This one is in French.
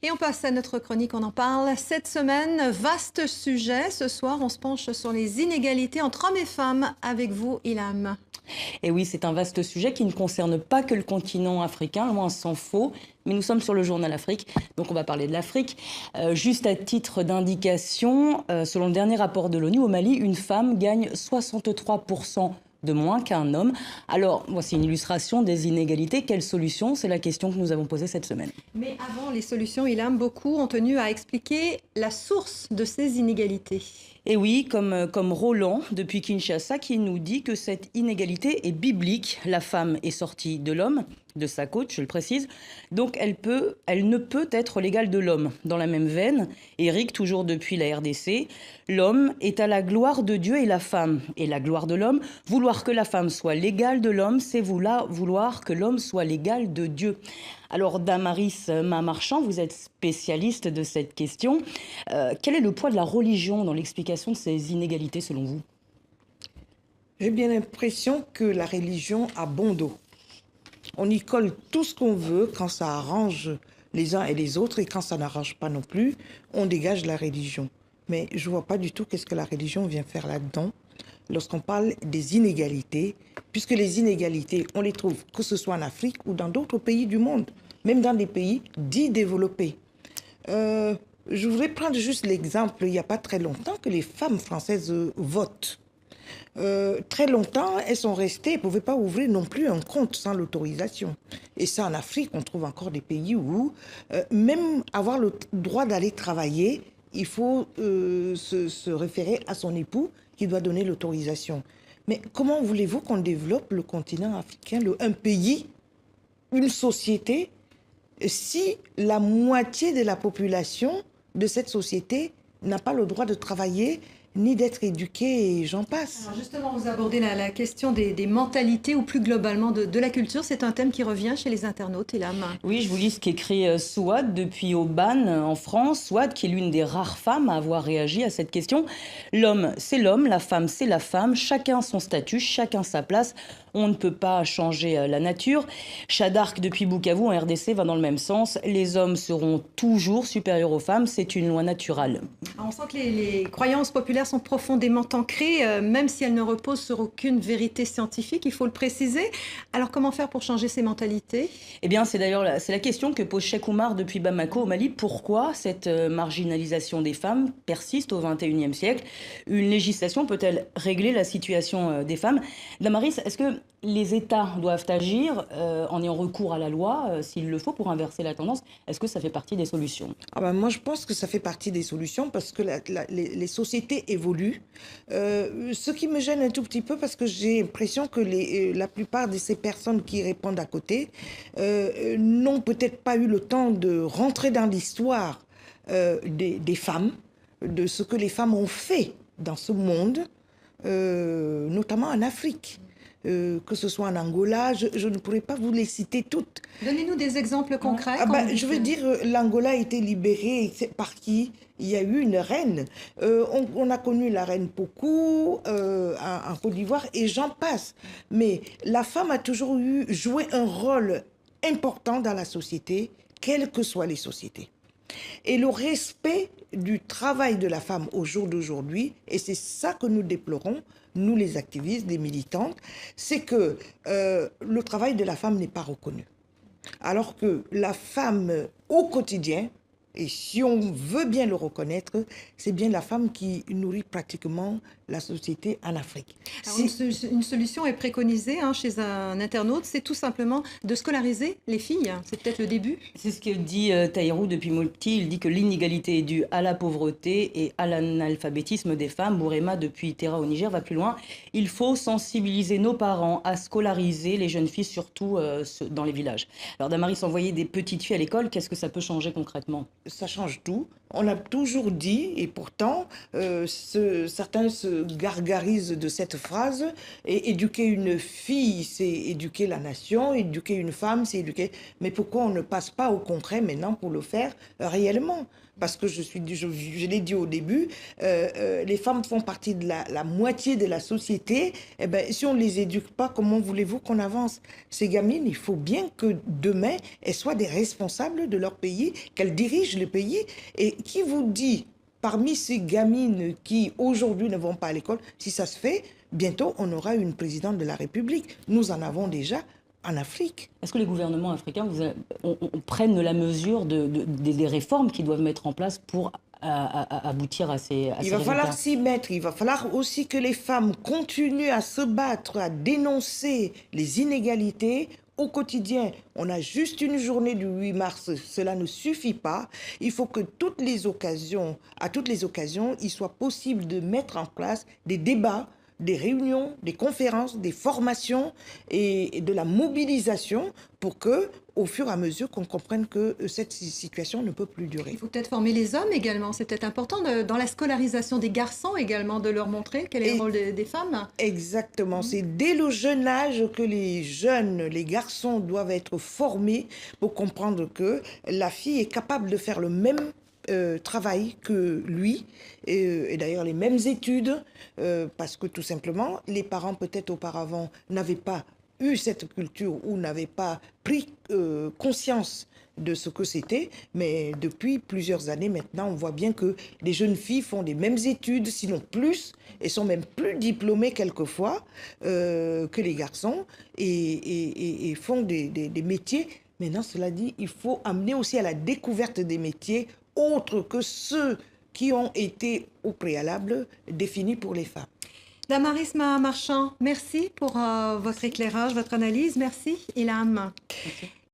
Et on passe à notre chronique, on en parle cette semaine. Vaste sujet. Ce soir, on se penche sur les inégalités entre hommes et femmes avec vous, Ilham. Et oui, c'est un vaste sujet qui ne concerne pas que le continent africain, loin s'en faut. Mais nous sommes sur le journal Afrique, donc on va parler de l'Afrique. Juste à titre d'indication, selon le dernier rapport de l'ONU, au Mali, une femme gagne 63% de moins qu'un homme. Alors, voici une illustration des inégalités. Quelle solution? C'est la question que nous avons posée cette semaine. Mais avant les solutions, Ilham, beaucoup ont tenu à expliquer la source de ces inégalités. Et oui, comme Roland, depuis Kinshasa, qui nous dit que cette inégalité est biblique. La femme est sortie de l'homme, de sa côte, je le précise. Donc elle ne peut être l'égale de l'homme. Dans la même veine, Eric, toujours depuis la RDC, l'homme est à la gloire de Dieu et la femme. Et la gloire de l'homme, vouloir que la femme soit l'égale de l'homme, c'est vouloir que l'homme soit l'égal de Dieu. Alors, Damaris Marchand, vous êtes spécialiste de cette question. Quel est le poids de la religion dans l'explication de ces inégalités, selon vous? J'ai bien l'impression que la religion a bon dos. On y colle tout ce qu'on veut quand ça arrange les uns et les autres, et quand ça n'arrange pas non plus, on dégage la religion. Mais je ne vois pas du tout qu'est-ce que la religion vient faire là-dedans lorsqu'on parle des inégalités, puisque les inégalités, on les trouve que ce soit en Afrique ou dans d'autres pays du monde, même dans des pays dits développés. Je voudrais prendre juste l'exemple, il n'y a pas très longtemps, que les femmes françaises votent. Très longtemps, elles sont restées, elles ne pouvaient pas ouvrir non plus un compte sans l'autorisation. Et ça, en Afrique, on trouve encore des pays où, même avoir le droit d'aller travailler, il faut se référer à son époux qui doit donner l'autorisation. Mais comment voulez-vous qu'on développe le continent africain, un pays, une société, si la moitié de la population de cette société n'a pas le droit de travailler ni d'être éduqué, et j'en passe. Alors justement, vous abordez la question des mentalités ou plus globalement de la culture. C'est un thème qui revient chez les internautes, Ilham. Oui, je vous lis ce qu'écrit Souad depuis Auban en France. Souad, qui est l'une des rares femmes à avoir réagi à cette question. L'homme, c'est l'homme, la femme, c'est la femme. Chacun son statut, chacun sa place. On ne peut pas changer la nature. Chadark, depuis Bukavu, en RDC, va dans le même sens. Les hommes seront toujours supérieurs aux femmes. C'est une loi naturelle. On sent que les croyances populaires sont profondément ancrées, même si elles ne reposent sur aucune vérité scientifique, il faut le préciser. Alors comment faire pour changer ces mentalités? Eh bien, c'est la question que pose Cheikh Oumar depuis Bamako au Mali. Pourquoi cette marginalisation des femmes persiste au XXIe siècle? Une législation peut-elle régler la situation des femmes? Damaris, est-ce que les États doivent agir en ayant recours à la loi, s'il le faut, pour inverser la tendance? Est-ce que ça fait partie des solutions? Moi, je pense que ça fait partie des solutions parce que les sociétés évoluent. Ce qui me gêne un tout petit peu, parce que j'ai l'impression que la plupart de ces personnes qui répondent à côté n'ont peut-être pas eu le temps de rentrer dans l'histoire des femmes, de ce que les femmes ont fait dans ce monde, notamment en Afrique. Que ce soit en Angola, je ne pourrais pas vous les citer toutes. Donnez-nous des exemples concrets. Je veux dire, l'Angola a été libérée par qui? Il y a eu une reine. On a connu la reine Pokou en Côte d'Ivoire, et j'en passe. Mais la femme a toujours joué un rôle important dans la société, quelles que soient les sociétés. Et le respect du travail de la femme au jour d'aujourd'hui, et c'est ça que nous déplorons, nous les activistes, les militantes, c'est que le travail de la femme n'est pas reconnu. Alors que la femme, au quotidien, et si on veut bien le reconnaître, c'est bien la femme qui nourrit pratiquement la société en Afrique. Alors, une solution est préconisée chez un internaute, c'est tout simplement de scolariser les filles. C'est peut-être le début. C'est ce que dit Taïrou depuis Mopti. Il dit que l'inégalité est due à la pauvreté et à l'analphabétisme des femmes. Bourema, depuis Terra au Niger, va plus loin. Il faut sensibiliser nos parents à scolariser les jeunes filles, surtout dans les villages. Alors Damaris, envoyer des petites filles à l'école, qu'est-ce que ça peut changer concrètement? Ça change tout. On a toujours dit, et pourtant, certains se gargarisent de cette phrase, et éduquer une fille, c'est éduquer la nation, éduquer une femme, c'est éduquer... Mais pourquoi on ne passe pas au concret maintenant pour le faire réellement? Parce que je l'ai dit au début, les femmes font partie de la moitié de la société. Eh ben, si on ne les éduque pas, comment voulez-vous qu'on avance? Ces gamines, il faut bien que demain, elles soient des responsables de leur pays, qu'elles dirigent dirige le pays. Et qui vous dit, parmi ces gamines qui aujourd'hui ne vont pas à l'école, si ça se fait, bientôt on aura une présidente de la République. Nous en avons déjà en Afrique. Est-ce que les gouvernements africains prennent la mesure des réformes qu'ils doivent mettre en place pour aboutir à ces Il va falloir s'y mettre. Il va falloir aussi que les femmes continuent à se battre, à dénoncer les inégalités au quotidien. On a juste une journée du 8 mars, cela ne suffit pas. Il faut que à toutes les occasions, il soit possible de mettre en place des débats, des réunions, des conférences, des formations et de la mobilisation pour que, au fur et à mesure, qu'on comprenne que cette situation ne peut plus durer. Il faut peut-être former les hommes également. C'est peut-être important dans la scolarisation des garçons également de leur montrer quel est le rôle des femmes. Exactement. C'est dès le jeune âge que les garçons doivent être formés pour comprendre que la fille est capable de faire le même travail que lui, et d'ailleurs les mêmes études, parce que tout simplement, les parents peut-être auparavant n'avaient pas eu cette culture ou n'avaient pas pris conscience de ce que c'était, mais depuis plusieurs années maintenant, on voit bien que les jeunes filles font les mêmes études, sinon plus, et sont même plus diplômées quelquefois que les garçons, et font des métiers. Maintenant, cela dit, il faut amener aussi à la découverte des métiers autres que ceux qui ont été au préalable définis pour les femmes. Damaris Marchand, merci pour votre éclairage, votre analyse. Merci, Ilham. Merci.